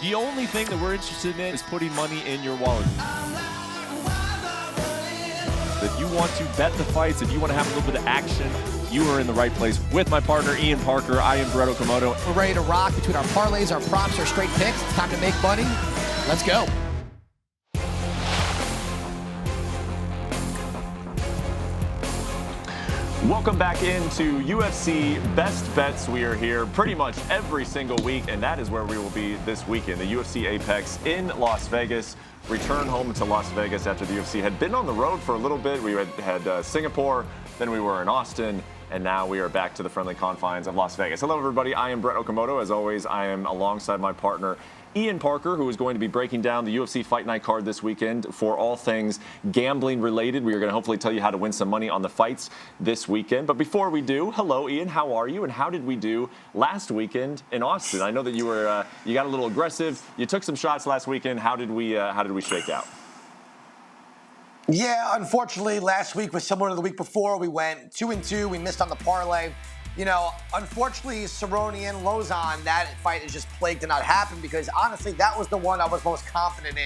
The only thing that we're interested in is putting money in your wallet. If you want to bet the fights, if you want to have a little bit of action, you are in the right place. With my partner, Ian Parker, I am Okamoto. We're ready to rock between our parlays, our props, our straight picks. It's time to make money. Let's go. Welcome back into UFC Best Bets. We are here pretty much every single week, and that is where we will be this weekend. The UFC Apex in Las Vegas. Return home to Las Vegas after the UFC had been on the road for a little bit. We had Singapore, then we were in Austin, and now we are back to the friendly confines of Las Vegas. Hello, everybody. I am Okamoto. As always, I am alongside my partner, Ian Parker, who is going to be breaking down the UFC Fight Night card this weekend for all things gambling related. We are going to hopefully tell you how to win some money on the fights this weekend. But before we do, hello, Ian. How are you? And how did we do last weekend in Austin? I know that you were you got a little aggressive. You took some shots last weekend. How did we shake out? Yeah, unfortunately, last week was similar to the week before. We went 2-2. We missed on the parlay. You know, unfortunately, Cerrone and Lozon, that fight is just plagued to not happen because, honestly, that was the one I was most confident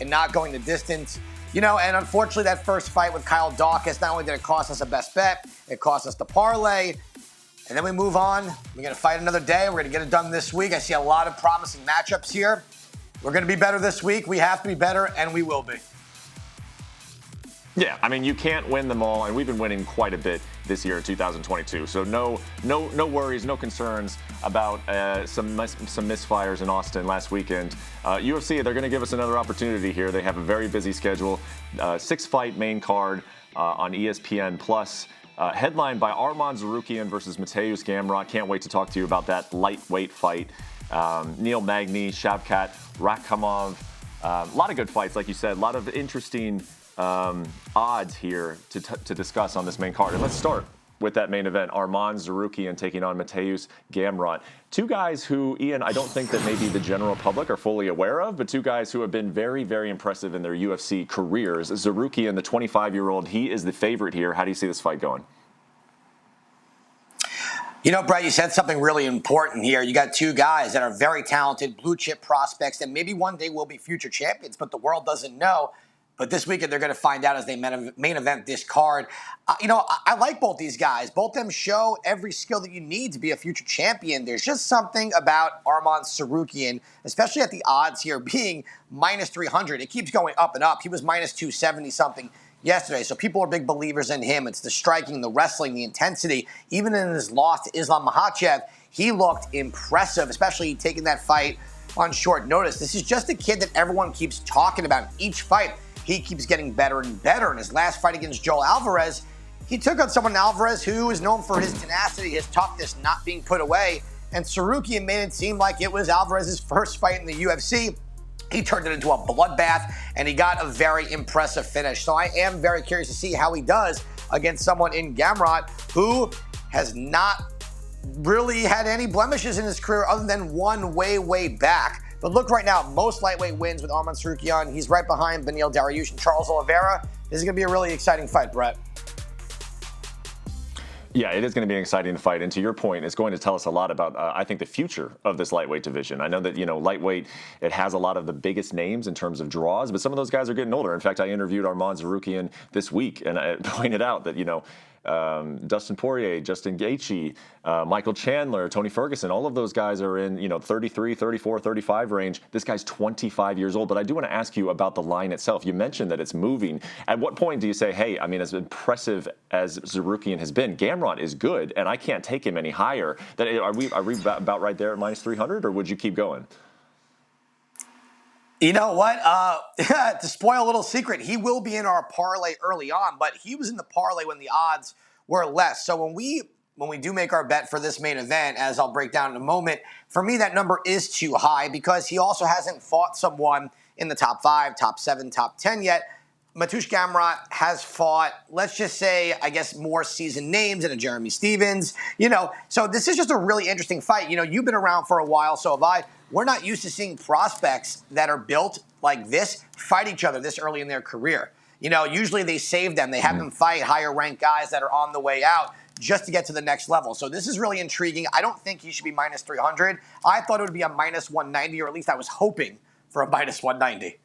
in not going the distance. You know, and unfortunately, that first fight with Kyle Dawkins, not only did it cost us a best bet, it cost us the parlay. And then we move on. We're going to fight another day. We're going to get it done this week. I see a lot of promising matchups here. We're going to be better this week. We have to be better, and we will be. Yeah, I mean, you can't win them all, and we've been winning quite a bit this year in 2022. So no worries, no concerns about some misfires in Austin last weekend. UFC, they're going to give us another opportunity here. They have a very busy schedule, 6-fight main card on ESPN Plus. Headlined by Arman Tsarukyan versus Mateusz Gamrot. Can't wait to talk to you about that lightweight fight. Neil Magny, Shavkat Rakhmonov. A lot of good fights, like you said. A lot of interesting odds here to discuss on this main card. And let's start with that main event, Arman Tsarukyan taking on Mateusz Gamrot. Two guys who, Ian, I don't think that maybe the general public are fully aware of, but two guys who have been very, very impressive in their UFC careers. Tsarukyan, the 25-year-old, he is the favorite here. How do you see this fight going? You know, Brett, you said something really important here. You got two guys that are very talented, blue-chip prospects that maybe one day will be future champions, but the world doesn't know. But this weekend, they're going to find out as they main event this card. You know, I like both these guys. Both of them show every skill that you need to be a future champion. There's just something about Arman Tsarukyan, especially at the odds here, being minus 300. It keeps going up and up. He was minus 270-something yesterday. So people are big believers in him. It's the striking, the wrestling, the intensity. Even in his loss to Islam Makhachev, he looked impressive, especially taking that fight on short notice. This is just a kid that everyone keeps talking about. Each fight, he keeps getting better and better. In his last fight against Joel Alvarez, he took on someone, Alvarez, who is known for his tenacity, his toughness, not being put away. And Tsarukyan made it seem like it was Alvarez's first fight in the UFC. He turned it into a bloodbath, and he got a very impressive finish. So I am very curious to see how he does against someone in Gamrot who has not really had any blemishes in his career other than one way back. But look right now, most lightweight wins with Arman Tsarukyan. He's right behind Beneil Dariush and Charles Oliveira. This is going to be a really exciting fight, Brett. Yeah, it is going to be an exciting fight. And to your point, it's going to tell us a lot about, I think, the future of this lightweight division. I know that, you know, lightweight, it has a lot of the biggest names in terms of draws, but some of those guys are getting older. In fact, I interviewed Arman Tsarukyan this week, and I pointed out that, you know, Dustin Poirier, Justin Gaethje, Michael Chandler, Tony Ferguson, all of those guys are in, you know, 33, 34, 35 range. This guy's 25 years old. But I do want to ask you about the line itself. You mentioned that it's moving. At what point do you say, hey, I mean, as impressive as Tsarukyan has been, Gamrot is good, and I can't take him any higher. Are we about right there at minus 300, or would you keep going? You know what? To spoil a little secret, he will be in our parlay early on, but he was in the parlay when the odds were less. So when we do make our bet for this main event, as I'll break down in a moment, for me that number is too high because he also hasn't fought someone in the top 5, top 7, top 10 yet. Mateusz Gamrot has fought, let's just say, I guess, more seasoned names than a Jeremy Stevens. You know, so this is just a really interesting fight. You know, you've been around for a while, so have I. We're not used to seeing prospects that are built like this fight each other this early in their career. You know, usually they save them. They have them fight higher-ranked guys that are on the way out. just to get to the next level. So this is really intriguing. I don't think he should be minus 300. I thought it would be a minus 190, or at least I was hoping for a minus 190.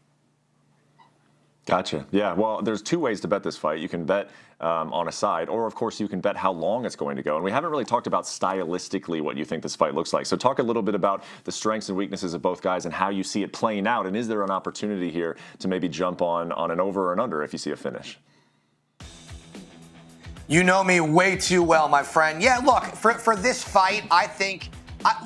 Gotcha. Yeah, well, there's two ways to bet this fight. You can bet on a side, or of course you can bet how long it's going to go. And we haven't really talked about stylistically what you think this fight looks like. So talk a little bit about the strengths and weaknesses of both guys and how you see it playing out. And is there an opportunity here to maybe jump on an over or an under if you see a finish? You know me way too well, my friend. Yeah, look, for this fight, I think,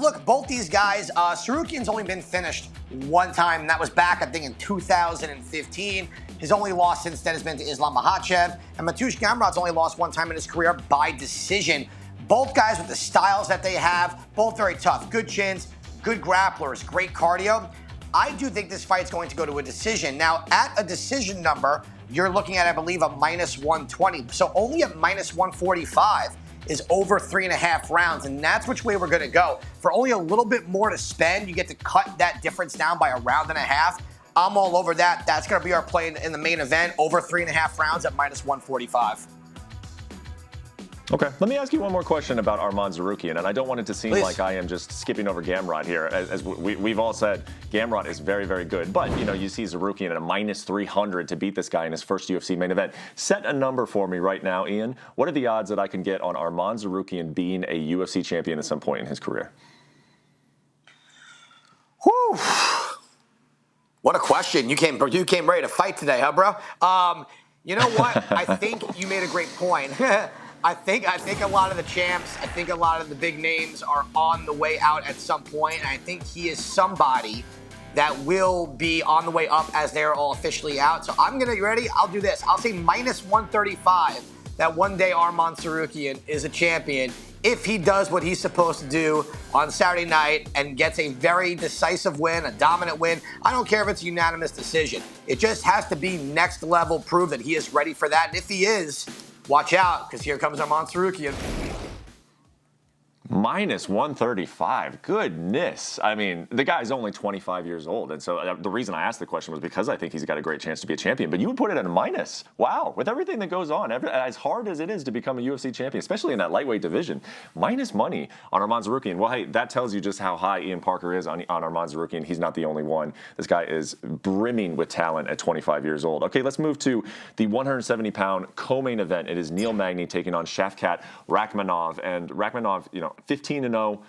look, both these guys, Tsarukyan's only been finished one time, and that was back, I think, in 2015. His only loss since then has been to Islam Makhachev, and Mateusz Gamrot's only lost one time in his career by decision. Both guys with the styles that they have, both very tough. Good chins, good grapplers, great cardio. I do think this fight's going to go to a decision. Now, at a decision number, you're looking at, I believe, a minus 120. So only at minus 145 is over 3.5 rounds, and that's which way we're going to go. For only a little bit more to spend, you get to cut that difference down by a round and a half. I'm all over that. That's going to be our play in the main event, over 3.5 rounds at minus 145. Okay, let me ask you one more question about Arman Tsarukyan, and I don't want it to seem Please. like I am just skipping over Gamrot here. As we've all said, Gamrot is very, very good, but you see Tsarukyan at a minus 300 to beat this guy in his first UFC main event. Set a number for me right now, Ian. What are the odds that I can get on Arman Tsarukyan being a UFC champion at some point in his career? Whew. What a question. You came ready to fight today, huh, bro? You know what? I think you made a great point. I think a lot of the champs, I think a lot of the big names are on the way out at some point, and I think he is somebody that will be on the way up as they're all officially out. So you ready? I'll do this. I'll say minus 135 that one day Arman Tsarukyan is a champion if he does what he's supposed to do on Saturday night and gets a very decisive win, a dominant win. I don't care if it's a unanimous decision. It just has to be next level, prove that he is ready for that. And if he is, watch out, because here comes Arman Tsarukyan. Minus 135. Goodness. I mean, the guy's only 25 years old. And so the reason I asked the question was because I think he's got a great chance to be a champion. But you would put it at a minus. Wow. With everything that goes on, as hard as it is to become a UFC champion, especially in that lightweight division, minus money on Arman Tsarukyan. Well, hey, that tells you just how high Ian Parker is on Arman Tsarukyan. He's not the only one. This guy is brimming with talent at 25 years old. Okay, let's move to the 170-pound co-main event. It is Neil Magny taking on Shavkat Rakhmonov. And Rakhmonov, 15-0,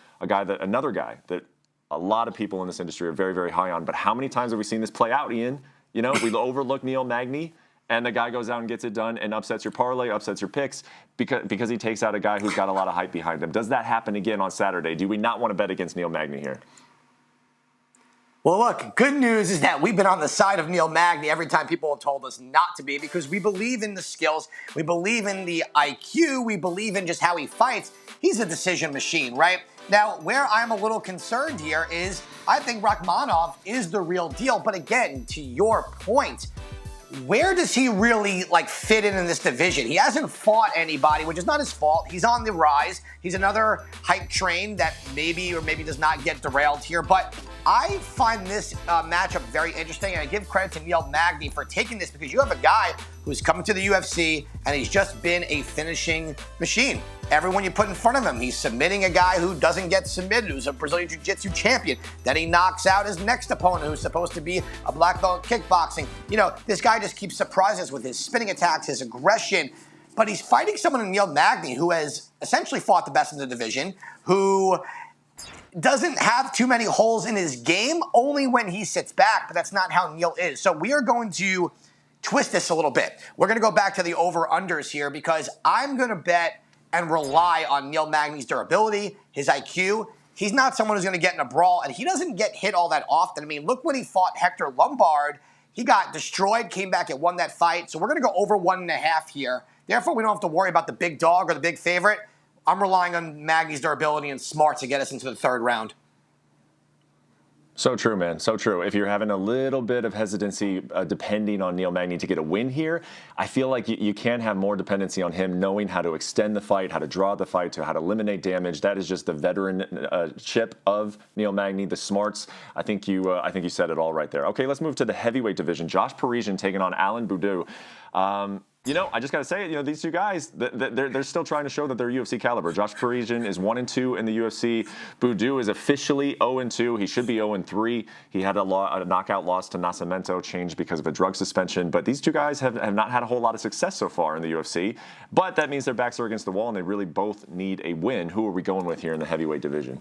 another guy that a lot of people in this industry are very, very high on. But how many times have we seen this play out, Ian? We overlook Neil Magny, and the guy goes out and gets it done and upsets your parlay, upsets your picks because he takes out a guy who's got a lot of hype behind him. Does that happen again on Saturday? Do we not want to bet against Neil Magny here? Well, look, good news is that we've been on the side of Neil Magny every time people have told us not to be, because we believe in the skills, we believe in the IQ, we believe in just how he fights. He's a decision machine, right? Now, where I'm a little concerned here is I think Rakhmonov is the real deal. But again, to your point, where does he really fit in this division? He hasn't fought anybody, which is not his fault. He's on the rise. He's another hype train that maybe does not get derailed here. But I find this matchup very interesting, and I give credit to Neil Magny for taking this, because you have a guy who's coming to the UFC, and he's just been a finishing machine. Everyone you put in front of him, he's submitting a guy who doesn't get submitted, who's a Brazilian Jiu-Jitsu champion. Then he knocks out his next opponent, who's supposed to be a black belt in kickboxing. This guy just keeps surprising us with his spinning attacks, his aggression. But he's fighting someone in Neil Magny who has essentially fought the best in the division, who doesn't have too many holes in his game, only when he sits back, but that's not how Neil is. So we are going to twist this a little bit. We're going to go back to the over-unders here, because I'm going to bet and rely on Neil Magny's durability, his IQ. He's not someone who's going to get in a brawl, and he doesn't get hit all that often. I mean, look when he fought Hector Lombard. He got destroyed, came back and won that fight. So we're going to go over 1.5 here. Therefore, we don't have to worry about the big dog or the big favorite. I'm relying on Magny's durability and smart to get us into the third round. So true, man. So true. If you're having a little bit of hesitancy depending on Neil Magny to get a win here, I feel like you can have more dependency on him knowing how to extend the fight, how to draw the fight, to how to eliminate damage. That is just the veteran chip of Neil Magny, the smarts. I think you said it all right there. Okay, let's move to the heavyweight division. Josh Parisian taking on Alan Boudou. You know, I just got to say, these two guys, they're still trying to show that they're UFC caliber. Josh Parisian is 1-2 in the UFC. Boudou is officially 0-2. He should be 0-3. He had a knockout loss to Nascimento, changed because of a drug suspension. But these two guys have not had a whole lot of success so far in the UFC. But that means their backs are against the wall, and they really both need a win. Who are we going with here in the heavyweight division?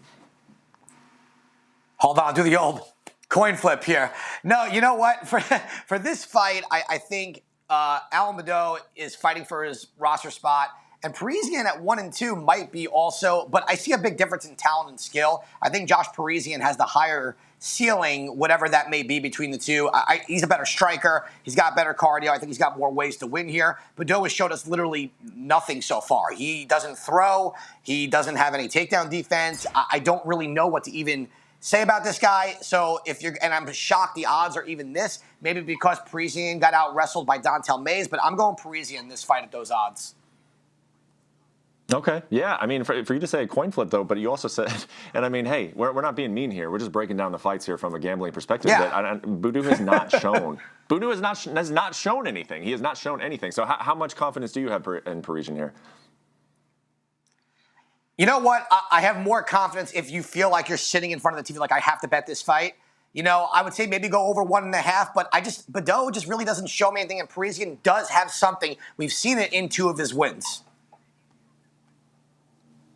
Hold on, do the old coin flip here. No, you know what? For this fight, I think Almado is fighting for his roster spot, and Parisian at 1-2 might be also, but I see a big difference in talent and skill. I think Josh Parisian has the higher ceiling, whatever that may be between the two. He's a better striker. He's got better cardio. I think he's got more ways to win here. Boudou has showed us literally nothing so far. He doesn't throw. He doesn't have any takedown defense. I don't really know what to even say about this guy. So and I'm shocked the odds are even this, maybe because Parisian got out wrestled by Dontel Mays, but I'm going Parisian in this fight at those odds. Okay, yeah. I mean, for you to say a coin flip, though, but you also said, and I mean, hey, we're not being mean here. We're just breaking down the fights here from a gambling perspective. Yeah. Boudou has not shown. Boudou has not shown anything. He has not shown anything. So how much confidence do you have in Parisian here? You know what? I have more confidence if you feel like you're sitting in front of the TV, like I have to bet this fight. I would say maybe go over 1.5, but Boudou just really doesn't show me anything, and Parisian does have something. We've seen it in 2 of his wins.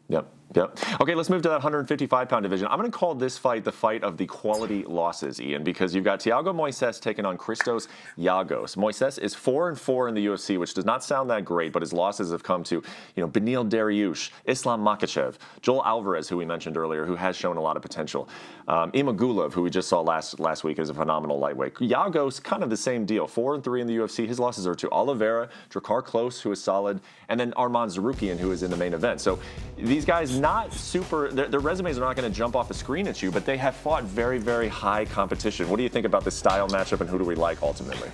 Yep. Okay, let's move to that 155-pound division. I'm going to call this fight the fight of the quality losses, Ian, because you've got Thiago Moises taking on Christos Giagos. Moises is 4-4 in the UFC, which does not sound that great, but his losses have come to, Benil Dariush, Islam Makhachev, Joel Alvarez, who we mentioned earlier, who has shown a lot of potential, Imagulov, who we just saw last week, is a phenomenal lightweight. Giagos, kind of the same deal, 4-3 in the UFC. His losses are to Oliveira, Drakkar Klose, who is solid, and then Arman Tsarukyan, who is in the main event. So these guys, not super, their resumes are not going to jump off the screen at you, but they have fought very, very high competition. What do you think about this style matchup, and who do we like ultimately?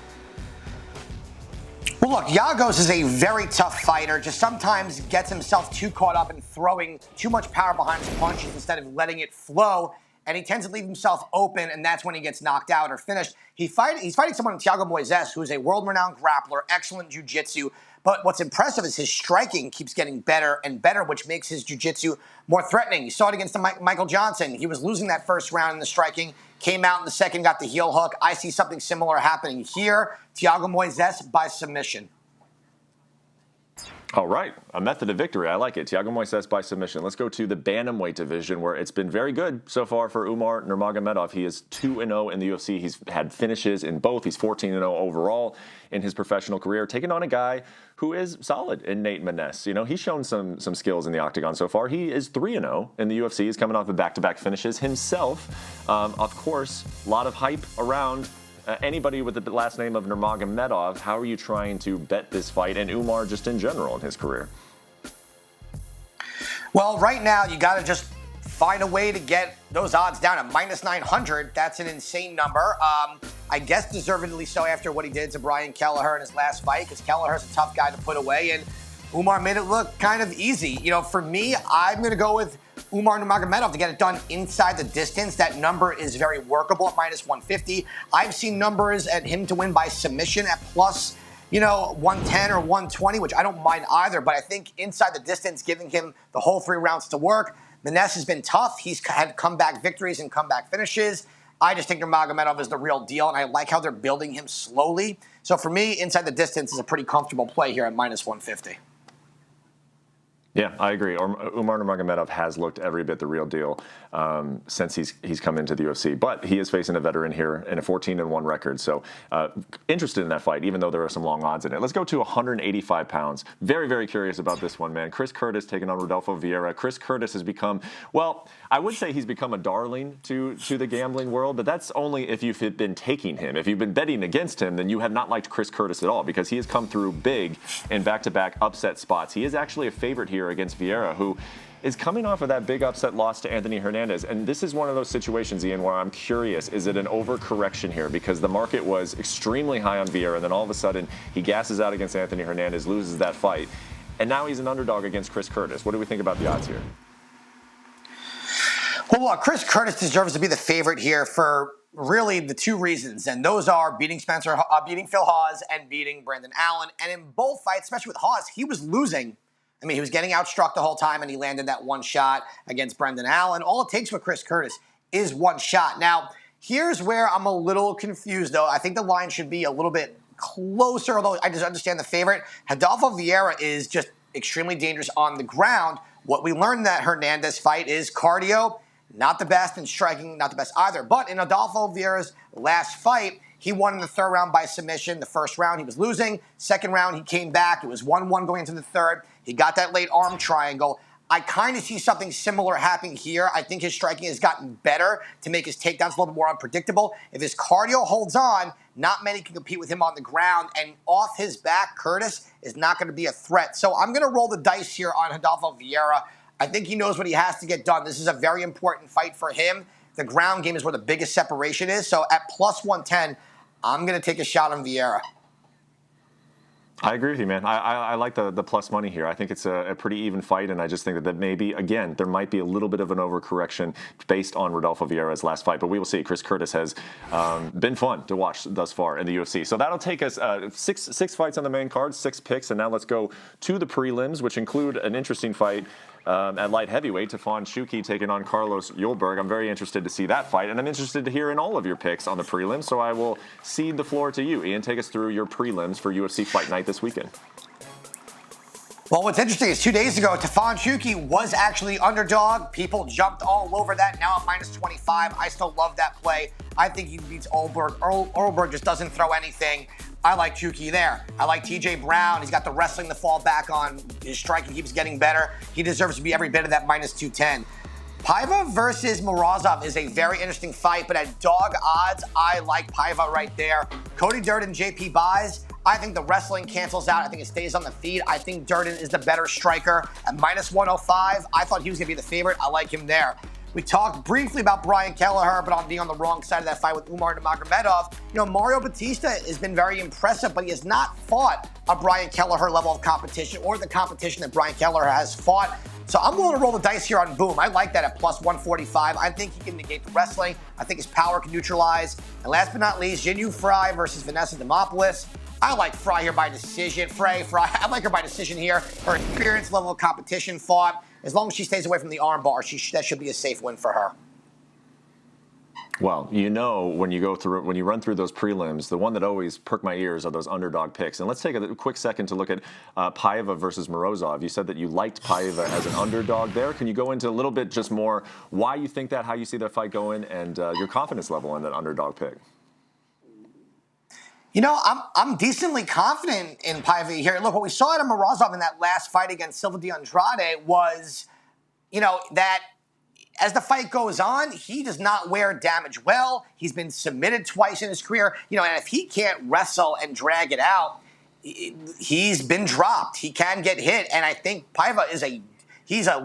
Well, look, Giagos is a very tough fighter, just sometimes gets himself too caught up in throwing too much power behind his punches instead of letting it flow, and he tends to leave himself open, and that's when he gets knocked out or finished. He's fighting someone, Thiago Moises, who is a world-renowned grappler, excellent jiu-jitsu, but what's impressive is his striking keeps getting better and better, which makes his jiu-jitsu more threatening. You saw it against Michael Johnson. He was losing that first round in the striking, came out in the second, got the heel hook. I see something similar happening here. Thiago Moises by submission. All right, a method of victory. I like it. Thiago Moises by submission. Let's go to the Bantamweight division, where it's been very good so far for Umar Nurmagomedov. He is 2-0 in the UFC. He's had finishes in both. He's 14-0 overall in his professional career, taking on a guy who is solid in Nate Maness. He's shown some skills in the octagon so far. He is 3-0 in the UFC. He's coming off the back-to-back finishes himself. Of course, a lot of hype around anybody with the last name of Nurmagomedov. How are you trying to bet this fight, and Umar just in general in his career? Well, right now, you got to just find a way to get those odds down at -900. That's an insane number. I guess deservedly so after what he did to Brian Kelleher in his last fight, because Kelleher's a tough guy to put away, and Umar made it look kind of easy. For me, I'm going to go with Umar Nurmagomedov to get it done inside the distance. That number is very workable at -150. I've seen numbers at him to win by submission at plus, 110 or 120, which I don't mind either. But I think inside the distance, giving him the whole 3 rounds to work. Maness has been tough. He's had comeback victories and comeback finishes. I just think Nurmagomedov is the real deal, and I like how they're building him slowly. So for me, inside the distance is a pretty comfortable play here at -150. Yeah, I agree. Umar Nurmagomedov has looked every bit the real deal since he's come into the UFC. But he is facing a veteran here in a 14-1 record. So interested in that fight, even though there are some long odds in it. Let's go to 185 pounds. Very, very curious about this one, man. Chris Curtis taking on Rodolfo Vieira. Chris Curtis has become, well, I would say he's become a darling to the gambling world, but that's only if you've been taking him. If you've been betting against him, then you have not liked Chris Curtis at all, because he has come through big in back-to-back upset spots. He is actually a favorite here against Vieira, who is coming off of that big upset loss to Anthony Hernandez. And this is one of those situations, Ian, where I'm curious, is it an overcorrection here? Because the market was extremely high on Vieira, and then all of a sudden he gasses out against Anthony Hernandez, loses that fight, and now he's an underdog against Chris Curtis. What do we think about the odds here? Well, look, Chris Curtis deserves to be the favorite here for really the two reasons, and those are beating beating Phil Hawes and beating Brendan Allen. And in both fights, especially with Hawes, he was losing. I mean, he was getting outstruck the whole time, and he landed that one shot against Brendan Allen. All it takes for Chris Curtis is one shot. Now, here's where I'm a little confused, though. I think the line should be a little bit closer, although I just understand the favorite. Rodolfo Vieira is just extremely dangerous on the ground. What we learned in that Hernandez fight is cardio, not the best, and striking, not the best either. But in Rodolfo Vieira's last fight, he won in the third round by submission. The first round, he was losing. Second round, he came back. It was 1-1 going into the third. He got that late arm triangle. I kind of see something similar happening here. I think his striking has gotten better to make his takedowns a little bit more unpredictable. If his cardio holds on, not many can compete with him on the ground. And off his back, Curtis is not going to be a threat. So I'm going to roll the dice here on Rodolfo Vieira. I think he knows what he has to get done. This is a very important fight for him. The ground game is where the biggest separation is. So at plus 110, I'm going to take a shot on Vieira. I agree with you, man. I like the plus money here. I think it's a pretty even fight, and I just think that maybe, again, there might be a little bit of an overcorrection based on Rodolfo Vieira's last fight, but we will see. Chris Curtis has been fun to watch thus far in the UFC. So that'll take us six fights on the main card, 6 picks, and now let's go to the prelims, which include an interesting fight at light heavyweight, Tafon Shuki taking on Carlos Yulberg. I'm very interested to see that fight, and I'm interested to hear in all of your picks on the prelims, so I will cede the floor to you. Ian, take us through your prelims for UFC Fight Night this weekend. Well, what's interesting is 2 days ago, Tafon Shuki was actually underdog. People jumped all over that. Now at minus 25. I still love that play. I think he beats Yulberg. Yulberg just doesn't throw anything. I like Shuki there. I like TJ Brown. He's got the wrestling to fall back on. His striking keeps getting better. He deserves to be every bit of that minus 210. Paiva versus Morozov is a very interesting fight, but at dog odds, I like Paiva right there. Cody Durden, JP buys. I think the wrestling cancels out. I think it stays on the feet. I think Durden is the better striker. At minus 105, I thought he was going to be the favorite. I like him there. We talked briefly about Brian Kelleher, but on being on the wrong side of that fight with Umar Nurmagomedov. You know, Mario Batista has been very impressive, but he has not fought a Brian Kelleher level of competition or the competition that Brian Kelleher has fought. So I'm willing to roll the dice here on Boom. I like that at plus 145. I think he can negate the wrestling. I think his power can neutralize. And last but not least, Jinyu Fry versus Vanessa Demopoulos. I like Fry here by decision. Fry. I like her by decision here. Her experience level of competition fought. As long as she stays away from the armbar, that should be a safe win for her. Well, you know, when you run through those prelims, the one that always perk my ears are those underdog picks. And let's take a quick second to look at Paiva versus Morozov. You said that you liked Paiva as an underdog there. Can you go into a little bit just more why you think that, how you see that fight going, and your confidence level in that underdog pick? You know, I'm decently confident in Paiva here. Look, what we saw out of Morozov in that last fight against Silva de Andrade was, you know, that as the fight goes on, he does not wear damage well. He's been submitted twice in his career. You know, and if he can't wrestle and drag it out, he's been dropped. He can get hit. And I think Paiva is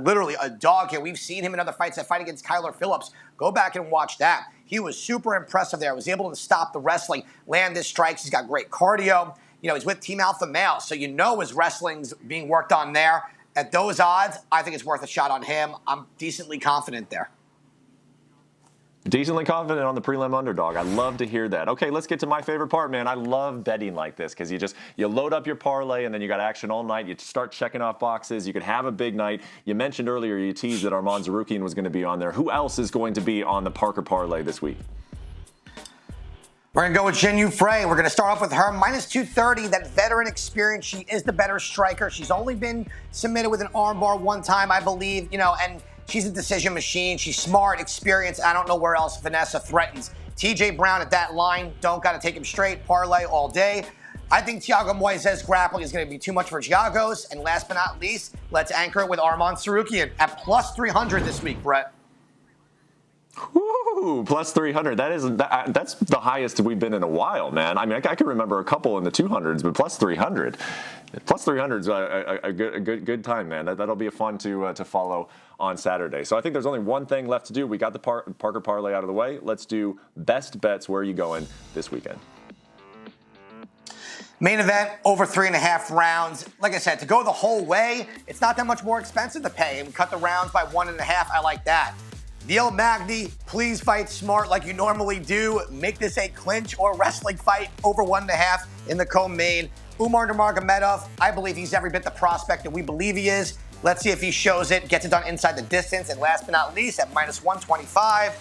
literally a dog here. We've seen him in other fights. That fight against Kyler Phillips. Go back and watch that. He was super impressive there. Was able to stop the wrestling, land his strikes. He's got great cardio. You know, he's with Team Alpha Male, so you know his wrestling's being worked on there. At those odds, I think it's worth a shot on him. I'm decently confident there. Decently confident on the prelim underdog. I love to hear that. Okay, let's get to my favorite part, man. I love betting like this because you load up your parlay and then you got action all night. You start checking off boxes. You could have a big night. You mentioned earlier, you teased that Arman Tsarukyan was going to be on there. Who else is going to be on the Parker parlay this week? We're going to go with Jinyu Fry. We're going to start off with her. Minus 230, that veteran experience. She is the better striker. She's only been submitted with an armbar one time, I believe, you know, and she's a decision machine. She's smart, experienced. I don't know where else Vanessa threatens. TJ Brown at that line. Don't got to take him straight. Parlay all day. I think Thiago Moises grappling is going to be too much for Giagos. And last but not least, let's anchor it with Arman Tsarukyan at plus 300 this week, Brett. Woo, plus 300. That's the highest we've been in a while, man. I mean, I can remember a couple in the 200s, but plus 300. Plus 300 is a good time, man. That'll be fun to follow on Saturday. So I think there's only one thing left to do. We got the Parker parlay out of the way. Let's do best bets. Where are you going this weekend? Main event, over 3.5 rounds. Like I said, to go the whole way, it's not that much more expensive to pay. And cut the rounds by 1.5. I like that. Neil Magny, please fight smart like you normally do. Make this a clinch or wrestling fight over 1.5 in the co-main. Umar Nurmagomedov, I believe he's every bit the prospect that we believe he is. Let's see if he shows it, gets it done inside the distance. And last but not least, at -125,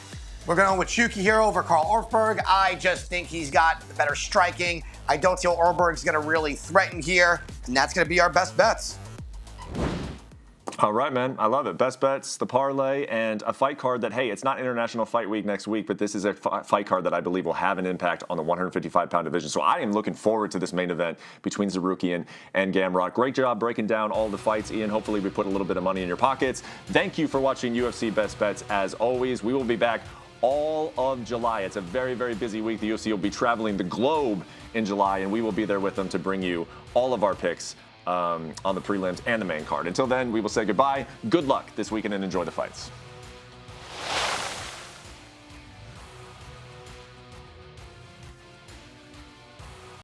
we're going with Yukihiro over Karl Orfberg. I just think he's got the better striking. I don't see how Orfberg's going to really threaten here. And that's going to be our best bets. All right, man. I love it. Best bets, the parlay, and a fight card that, hey, it's not International Fight Week next week, but this is a fight card that I believe will have an impact on the 155-pound division. So I am looking forward to this main event between Tsarukyan and Gamrot. Great job breaking down all the fights, Ian. Hopefully we put a little bit of money in your pockets. Thank you for watching UFC Best Bets. As always, we will be back all of July. It's a very, very busy week. The UFC will be traveling the globe in July, and we will be there with them to bring you all of our picks on the prelims and the main card. Until then, we will say goodbye. Good luck this weekend and enjoy the fights.